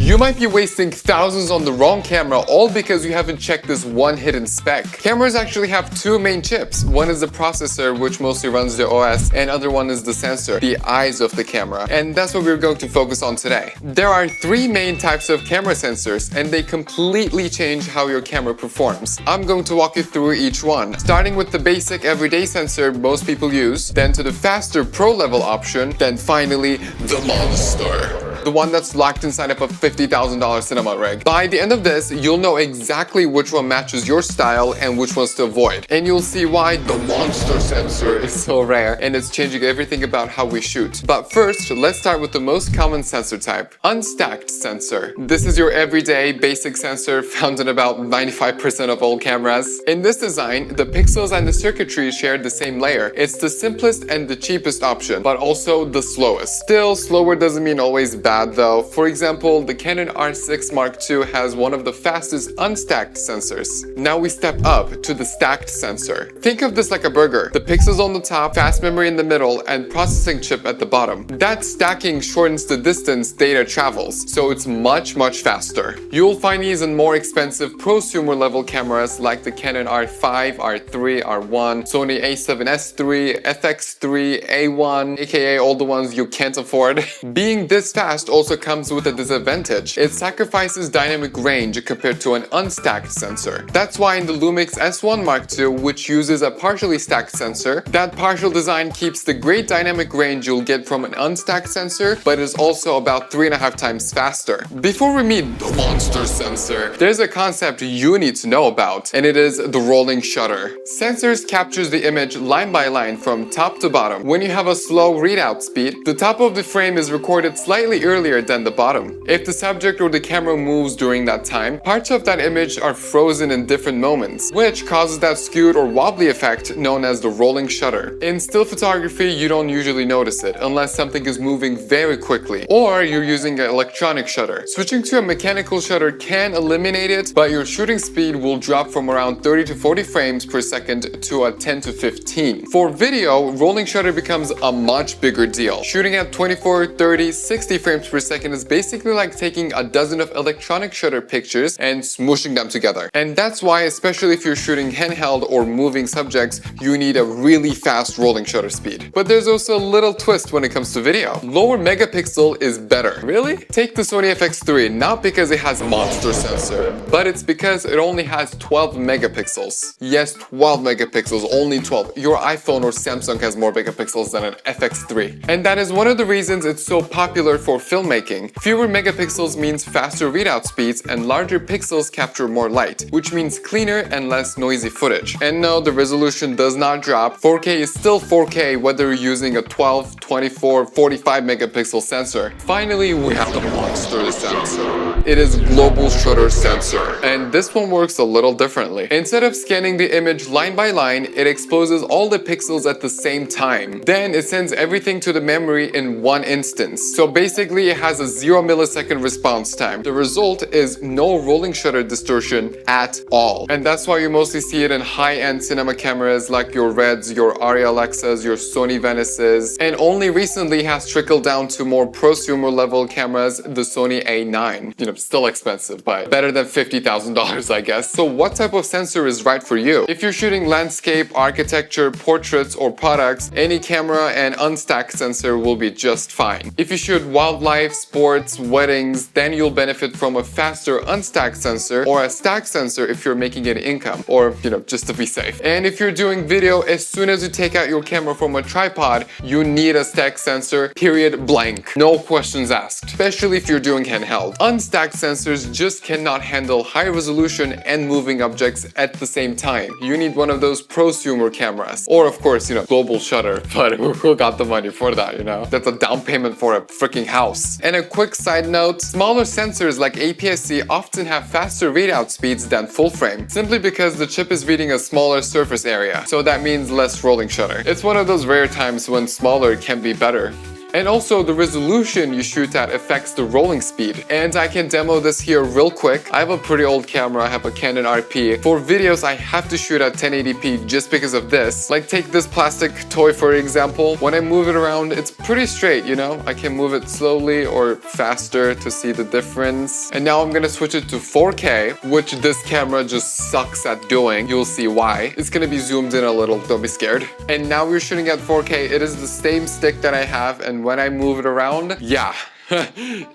You might be wasting thousands on the wrong camera all because you haven't checked this one hidden spec. Cameras actually have two main chips. One is the processor, which mostly runs the OS, and other one is the sensor, the eyes of the camera. And that's what we're going to focus on today. There are three main types of camera sensors, and they completely change how your camera performs. I'm going to walk you through each one, starting with the basic everyday sensor most people use, then to the faster pro level option, then finally the monster. The one that's locked inside of a $50,000 cinema rig. By the end of this, you'll know exactly which one matches your style and which ones to avoid. And you'll see why the monster sensor is so rare and it's changing everything about how we shoot. But first, let's start with the most common sensor type, unstacked sensor. This is your everyday basic sensor found in about 95% of all cameras. In this design, the pixels and the circuitry share the same layer. It's the simplest and the cheapest option, but also the slowest. Still, slower doesn't mean always bad though. For example, the Canon R6 Mark II has one of the fastest unstacked sensors. Now we step up to the stacked sensor. Think of this like a burger. The pixels on the top, fast memory in the middle, and processing chip at the bottom. That stacking shortens the distance data travels, so it's much faster. You'll find these in more expensive prosumer level cameras like the Canon R5, R3, R1, Sony A7S III, FX3, A1, aka all the ones you can't afford. Being this fast also comes with a disadvantage. It sacrifices dynamic range compared to an unstacked sensor. That's why in the Lumix S1 Mark II, which uses a partially stacked sensor, that partial design keeps the great dynamic range you'll get from an unstacked sensor, but is also about 3.5 times faster. Before we meet the monster sensor, there's a concept you need to know about, and it is the rolling shutter. Sensors captures the image line by line from top to bottom. When you have a slow readout speed, the top of the frame is recorded slightly earlier than the bottom. If the subject or the camera moves during that time, parts of that image are frozen in different moments, which causes that skewed or wobbly effect known as the rolling shutter. In still photography, you don't usually notice it unless something is moving very quickly, or you're using an electronic shutter. Switching to a mechanical shutter can eliminate it, but your shooting speed will drop from around 30 to 40 frames per second to a 10 to 15. For video, rolling shutter becomes a much bigger deal. Shooting at 24, 30, 60 frames per second is basically like taking a dozen of electronic shutter pictures and smooshing them together. And that's why, especially if you're shooting handheld or moving subjects, you need a really fast rolling shutter speed. But there's also a little twist when it comes to video. Lower megapixel is better. Really? Take the Sony FX3, not because it has a monster sensor, but it's because it only has 12 megapixels. Yes, 12 megapixels, only 12. Your iPhone or Samsung has more megapixels than an FX3. And that is one of the reasons it's so popular for filmmaking. Fewer megapixels means faster readout speeds and larger pixels capture more light, which means cleaner and less noisy footage. And no, the resolution does not drop. 4K is still 4K whether you're using a 12, 24, 45 megapixel sensor. Finally, we have the monster sensor. It is global shutter sensor, and this one works a little differently. Instead of scanning the image line by line, it exposes all the pixels at the same time. Then it sends everything to the memory in one instance. So basically it has a 0 millisecond response time. The result is no rolling shutter distortion at all. And that's why you mostly see it in high-end cinema cameras like your Reds, your Arri Alexas, your Sony Venices, and only recently has trickled down to more prosumer level cameras, the Sony A9. You know, still expensive, but better than $50,000, I guess. So what type of sensor is right for you? If you're shooting landscape, architecture, portraits, or products, any camera and unstacked sensor will be just fine. If you shoot wildlife, sports, weddings, then you'll benefit from a faster unstacked sensor or a stacked sensor if you're making an income, or, you know, just to be safe. And if you're doing video, as soon as you take out your camera from a tripod, you need a stacked sensor, period, blank. No questions asked, especially if you're doing handheld. Unstacked sensors just cannot handle high resolution and moving objects at the same time. You need one of those prosumer cameras. Or of course, you know, global shutter, but who got the money for that, you know? That's a down payment for a freaking house. And a quick side note, smaller sensors like APS-C often have faster readout speeds than full frame, simply because the chip is reading a smaller surface area. So that means less rolling shutter. It's one of those rare times when smaller can be better. And also the resolution you shoot at affects the rolling speed. And I can demo this here real quick. I have a pretty old camera, I have a Canon RP. For videos, I have to shoot at 1080p just because of this. Like take this plastic toy for example. When I move it around, it's pretty straight, you know? I can move it slowly or faster to see the difference. And now I'm gonna switch it to 4K, which this camera just sucks at doing. You'll see why. It's gonna be zoomed in a little, don't be scared. And now we're shooting at 4K. It is the same stick that I have, and when I move it around, yeah.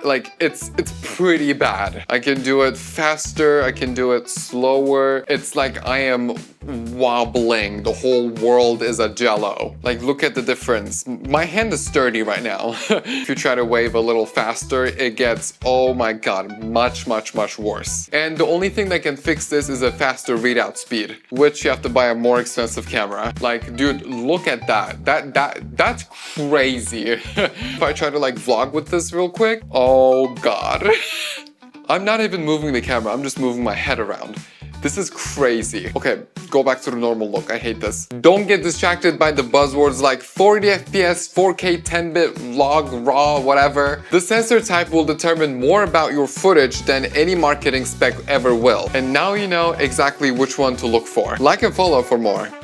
Like it's pretty bad. I can do it faster, I can do it slower. It's like I am wobbling. The whole world is a jello. Like look at the difference. My hand is sturdy right now. If you try to wave a little faster, it gets, oh my god, much worse. And the only thing that can fix this is a faster readout speed, which you have to buy a more expensive camera. Like dude, look at that. That's crazy. If I try to like vlog with this real quick, oh god. I'm not even moving the camera, I'm just moving my head around. This is crazy. Okay, go back to the normal look. I hate this. Don't get distracted by the buzzwords like 40 FPS, 4K, 10-bit, vlog, raw, whatever. The sensor type will determine more about your footage than any marketing spec ever will. And now you know exactly which one to look for. Like and follow for more.